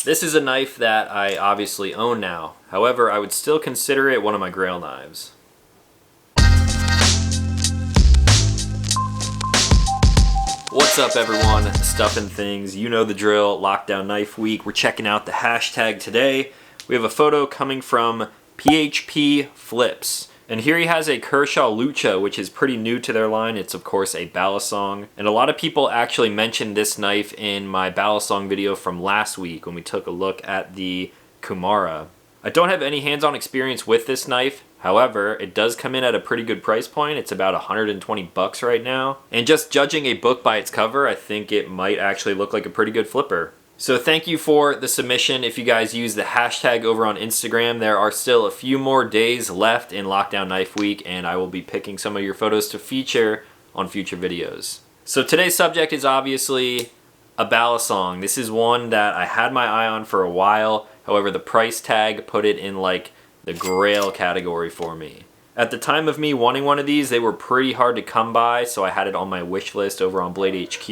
This is a knife that I obviously own now. However, I would still consider it one of my Grail knives. What's up everyone, Stuff and Things, you know the drill, Lockdown Knife Week. We're checking out the hashtag today. We have a photo coming from PHP Flips. And here he has a Kershaw Lucha, which is pretty new to their line. It's of course a Balisong. And a lot of people actually mentioned this knife in my Balisong video from last week when we took a look at the Kumara. I don't have any hands-on experience with this knife. However, it does come in at a pretty good price point. It's about 120 bucks right now. And just judging a book by its cover, I think it might actually look like a pretty good flipper. So thank you for the submission. If you guys use the hashtag over on Instagram, there are still a few more days left in Lockdown Knife Week, and I will be picking some of your photos to feature on future videos. So today's subject is obviously a Balisong. This is one that I had my eye on for a while. However, the price tag put it in like the Grail category for me. At the time of me wanting one of these, they were pretty hard to come by, so I had it on my wish list over on Blade HQ.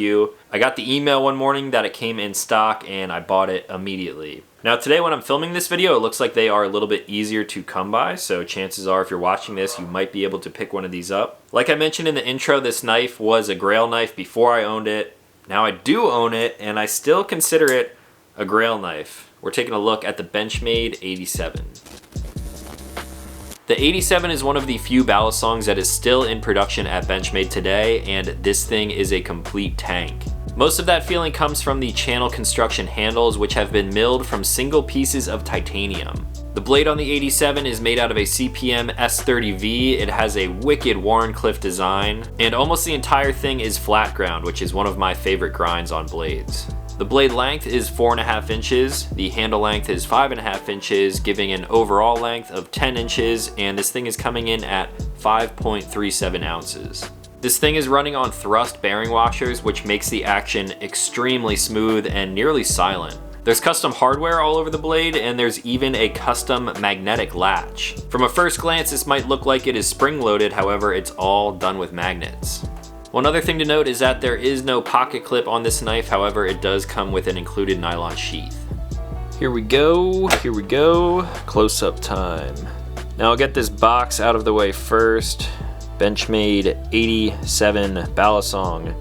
I got the email one morning that it came in stock and I bought it immediately. Now today when I'm filming this video, it looks like they are a little bit easier to come by, so chances are if you're watching this, you might be able to pick one of these up. Like I mentioned in the intro, this knife was a Grail knife before I owned it. Now I do own it, and I still consider it a Grail knife. We're taking a look at the Benchmade 87. The 87 is one of the few Balisongs that is still in production at Benchmade today, and this thing is a complete tank. Most of that feeling comes from the channel construction handles, which have been milled from single pieces of titanium. The blade on the 87 is made out of a CPM S30V. It has a wicked Wharncliffe design, and almost the entire thing is flat ground, which is one of my favorite grinds on blades. The blade length is 4.5 inches, the handle length is 5.5 inches, giving an overall length of 10 inches, and this thing is coming in at 5.37 ounces. This thing is running on thrust bearing washers, which makes the action extremely smooth and nearly silent. There's custom hardware all over the blade, and there's even a custom magnetic latch. From a first glance, this might look like it is spring-loaded, however, it's all done with magnets. One other thing to note is that there is no pocket clip on this knife, however it does come with an included nylon sheath. Here we go, close-up time. Now I'll get this box out of the way first. Benchmade 87 Balisong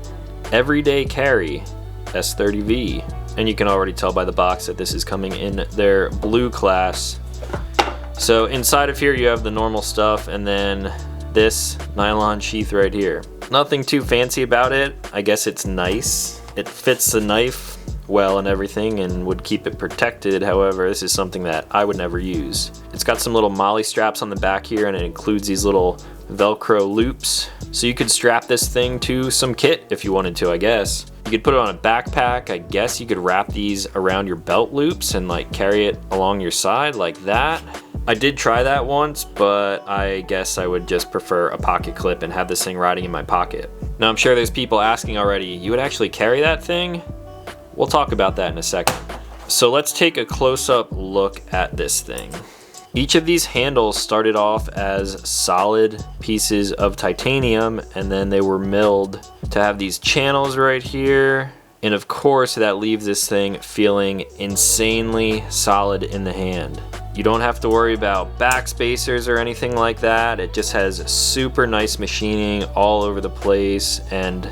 Everyday Carry S30V. And you can already tell by the box that this is coming in their blue class. So inside of here you have the normal stuff, and then this nylon sheath right here. Nothing too fancy about it. I guess it's nice. It fits the knife well and everything and would keep it protected. However, this is something that I would never use. It's got some little molly straps on the back here, and it includes these little Velcro loops. So you could strap this thing to some kit if you wanted to, I guess. You could put it on a backpack. I guess you could wrap these around your belt loops and like carry it along your side like that. I did try that once, but I guess I would just prefer a pocket clip and have this thing riding in my pocket. Now I'm sure there's people asking already, you would actually carry that thing? We'll talk about that in a second. So let's take a close-up look at this thing. Each of these handles started off as solid pieces of titanium, and then they were milled to have these channels right here. And of course that leaves this thing feeling insanely solid in the hand. You don't have to worry about back spacers or anything like that. It just has super nice machining all over the place, and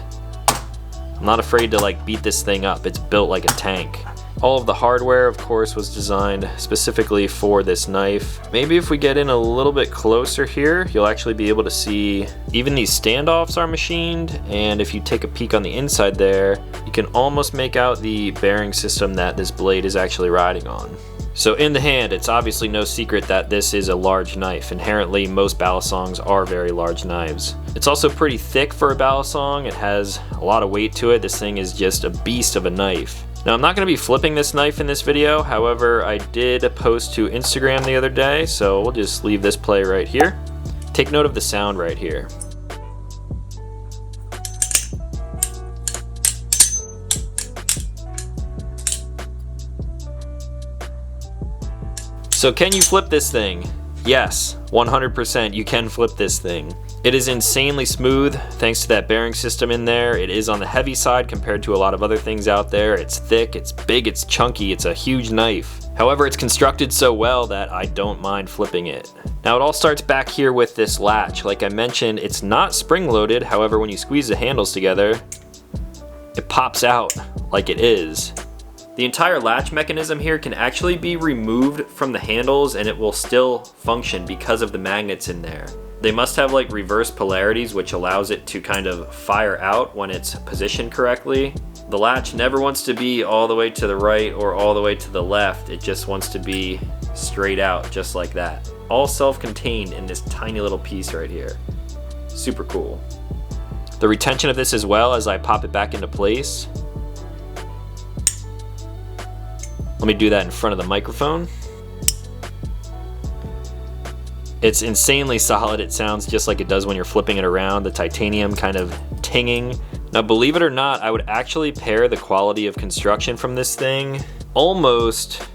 I'm not afraid to like beat this thing up. It's built like a tank. All of the hardware, of course, was designed specifically for this knife. Maybe if we get in a little bit closer here, you'll actually be able to see even these standoffs are machined, and if you take a peek on the inside there, you can almost make out the bearing system that this blade is actually riding on. So in the hand, it's obviously no secret that this is a large knife. Inherently, most Balisongs are very large knives. It's also pretty thick for a Balisong. It has a lot of weight to it. This thing is just a beast of a knife. Now I'm not going to be flipping this knife in this video, however I did post to Instagram the other day, so we'll just leave this play right here. Take note of the sound right here. So can you flip this thing? Yes, 100% you can flip this thing. It is insanely smooth thanks to that bearing system in there. It is on the heavy side compared to a lot of other things out there. It's thick, it's big, it's chunky, it's a huge knife. However, it's constructed so well that I don't mind flipping it. Now it all starts back here with this latch. Like I mentioned, it's not spring loaded. However, when you squeeze the handles together, it pops out like it is. The entire latch mechanism here can actually be removed from the handles and it will still function because of the magnets in there. They must have like reverse polarities, which allows it to kind of fire out when it's positioned correctly. The latch never wants to be all the way to the right or all the way to the left. It just wants to be straight out, just like that. All self-contained in this tiny little piece right here. Super cool. The retention of this as well, as I pop it back into place. Let me do that in front of the microphone. It's insanely solid. It sounds just like it does when you're flipping it around, the titanium kind of tinging. Now, believe it or not, I would actually pair the quality of construction from this thing almost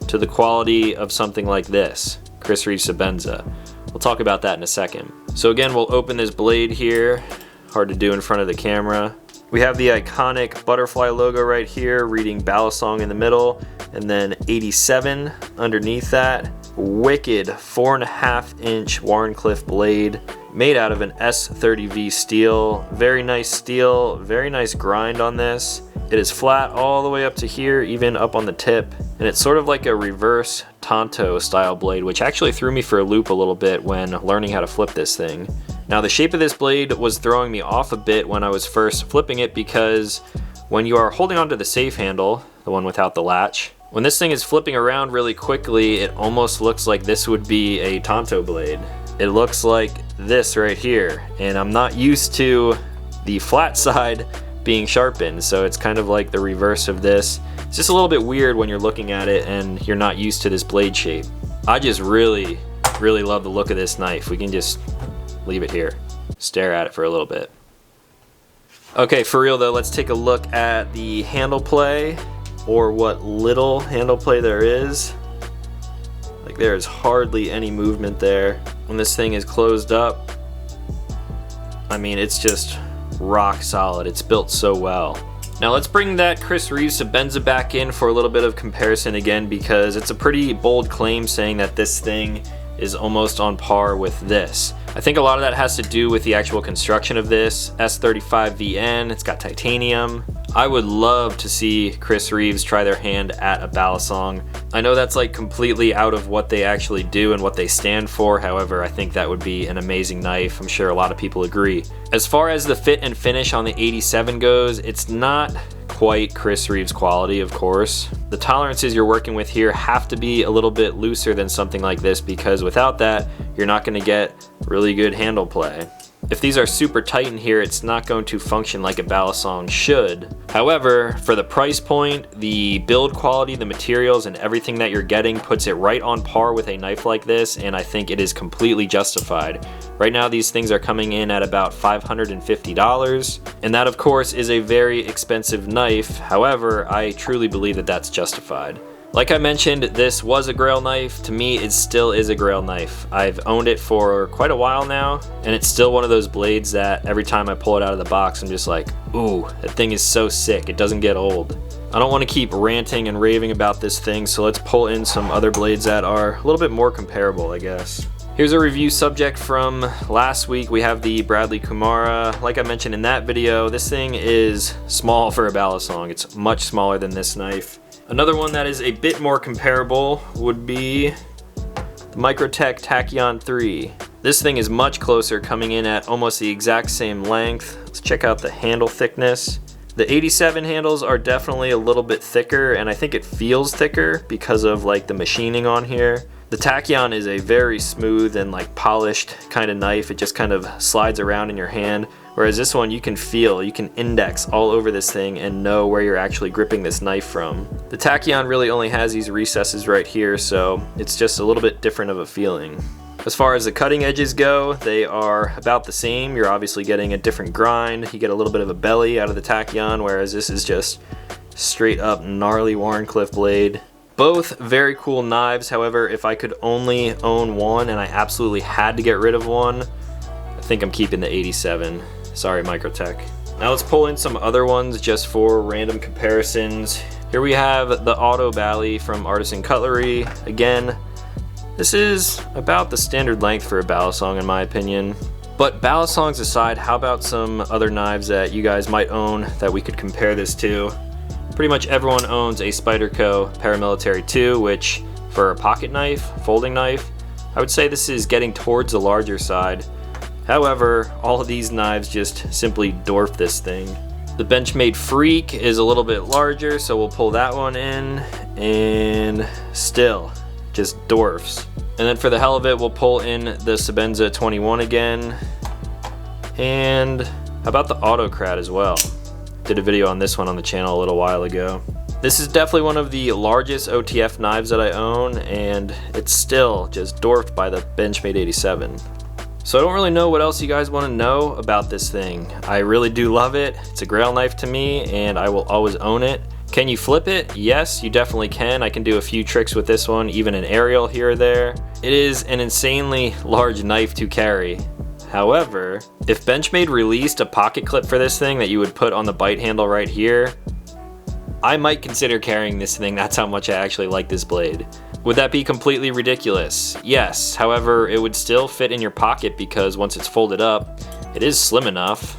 to the quality of something like this, Chris Reeve Sebenza. We'll talk about that in a second. So again, we'll open this blade here. Hard to do in front of the camera. We have the iconic butterfly logo right here, reading Balisong in the middle, and then 87 underneath that. Wicked 4.5 inch Wharncliffe blade made out of an S30V steel. Very nice steel, very nice grind on this. It is flat all the way up to here, even up on the tip, and it's sort of like a reverse Tonto style blade, which actually threw me for a loop a little bit when learning how to flip this thing. Now the shape of this blade was throwing me off a bit when I was first flipping it, because when you are holding onto the safe handle, the one without the latch, when this thing is flipping around really quickly, it almost looks like this would be a Tonto blade. It looks like this right here, and I'm not used to the flat side being sharpened, so it's kind of like the reverse of this. It's just a little bit weird when you're looking at it and you're not used to this blade shape. I just really love the look of this knife. We can just leave it here, stare at it for a little bit. Okay, for real though, let's take a look at the handle play, or what little handle play there is. Like, there is hardly any movement there. When this thing is closed up, I mean, it's just rock solid. It's built so well. Now let's bring that Chris Reeve Sebenza back in for a little bit of comparison again, because it's a pretty bold claim saying that this thing is almost on par with this. I think a lot of that has to do with the actual construction of this S35VN. It's got titanium. I would love to see Chris Reeves try their hand at a Balisong. I know that's like completely out of what they actually do and what they stand for. However, I think that would be an amazing knife. I'm sure a lot of people agree. As far as the fit and finish on the 87 goes, it's not quite Chris Reeves quality, of course. The tolerances you're working with here have to be a little bit looser than something like this, because without that, you're not going to get really good handle play. If these are super tight in here, it's not going to function like a Balisong should. However, for the price point, the build quality, the materials, and everything that you're getting puts it right on par with a knife like this, and I think it is completely justified. Right now, these things are coming in at about $550, and that, of course, is a very expensive knife. However, I truly believe that that's justified. Like I mentioned, this was a Grail knife. To me, it still is a Grail knife. I've owned it for quite a while now, and it's still one of those blades that every time I pull it out of the box, I'm just like, ooh, that thing is so sick. It doesn't get old. I don't want to keep ranting and raving about this thing, so let's pull in some other blades that are a little bit more comparable, I guess. Here's a review subject from last week. We have the Bradley Kumara. Like I mentioned in that video, this thing is small for a Balisong. It's much smaller than this knife. Another one that is a bit more comparable would be the Microtech Tachyon 3. This thing is much closer, coming in at almost the exact same length. Let's check out the handle thickness. The 87 handles are definitely a little bit thicker, and I think it feels thicker because of like the machining on here. The Tachyon is a very smooth and like polished kind of knife. It just kind of slides around in your hand. Whereas this one, you can feel, you can index all over this thing and know where you're actually gripping this knife from. The Tachyon really only has these recesses right here, so it's just a little bit different of a feeling. As far as the cutting edges go, they are about the same. You're obviously getting a different grind. You get a little bit of a belly out of the Tachyon, whereas this is just straight up gnarly Wharncliffe blade. Both very cool knives. However, if I could only own one and I absolutely had to get rid of one, I think I'm keeping the 87. Sorry, Microtech. Now let's pull in some other ones just for random comparisons. Here we have the Auto Bally from Artisan Cutlery. Again, this is about the standard length for a Balisong in my opinion. But Balisongs aside, how about some other knives that you guys might own that we could compare this to? Pretty much everyone owns a Spyderco Paramilitary 2, which for a pocket knife, folding knife, I would say this is getting towards the larger side. However, all of these knives just simply dwarf this thing. The Benchmade Freak is a little bit larger, so we'll pull that one in, and still just dwarfs. And then for the hell of it, we'll pull in the Sebenza 21 again. And how about the Autocrat as well? Did a video on this one on the channel a little while ago. This is definitely one of the largest OTF knives that I own, and it's still just dwarfed by the Benchmade 87. So I don't really know what else you guys want to know about this thing. I really do love it. It's a Grail knife to me, and I will always own it. Can you flip it? Yes, you definitely can. I can do a few tricks with this one, even an aerial here or there. It is an insanely large knife to carry. However, if Benchmade released a pocket clip for this thing that you would put on the bite handle right here, I might consider carrying this thing. That's how much I actually like this blade. Would that be completely ridiculous? Yes, however, it would still fit in your pocket because once it's folded up, it is slim enough.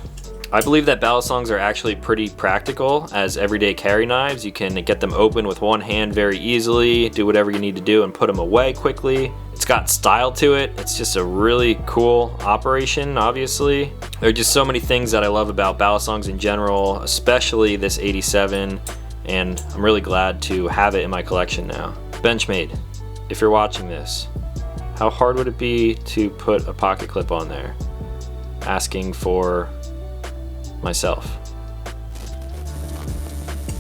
I believe that Balisongs are actually pretty practical as everyday carry knives. You can get them open with one hand very easily, do whatever you need to do and put them away quickly. It's got style to it. It's just a really cool operation, obviously. There are just so many things that I love about Balisongs in general, especially this 87, and I'm really glad to have it in my collection now. Benchmade, if you're watching this, how hard would it be to put a pocket clip on there? Asking for myself.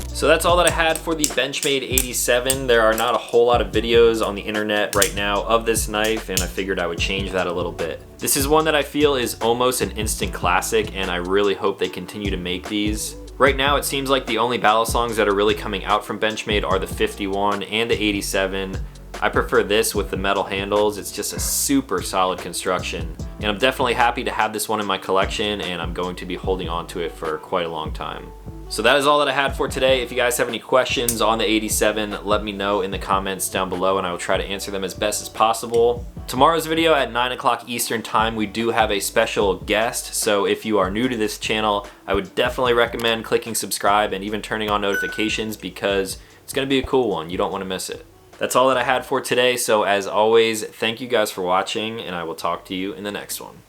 So that's all that I had for the Benchmade 87. There are not a whole lot of videos on the internet right now of this knife, and I figured I would change that a little bit. This is one that I feel is almost an instant classic, and I really hope they continue to make these. Right now it seems like the only Balisongs that are really coming out from Benchmade are the 51 and the 87. I prefer this with the metal handles. It's just a super solid construction. And I'm definitely happy to have this one in my collection, and I'm going to be holding on to it for quite a long time. So that is all that I had for today. If you guys have any questions on the 87, let me know in the comments down below and I will try to answer them as best as possible. Tomorrow's video at 9 o'clock Eastern time, we do have a special guest. So if you are new to this channel, I would definitely recommend clicking subscribe and even turning on notifications because it's gonna be a cool one. You don't wanna miss it. That's all that I had for today. So as always, thank you guys for watching and I will talk to you in the next one.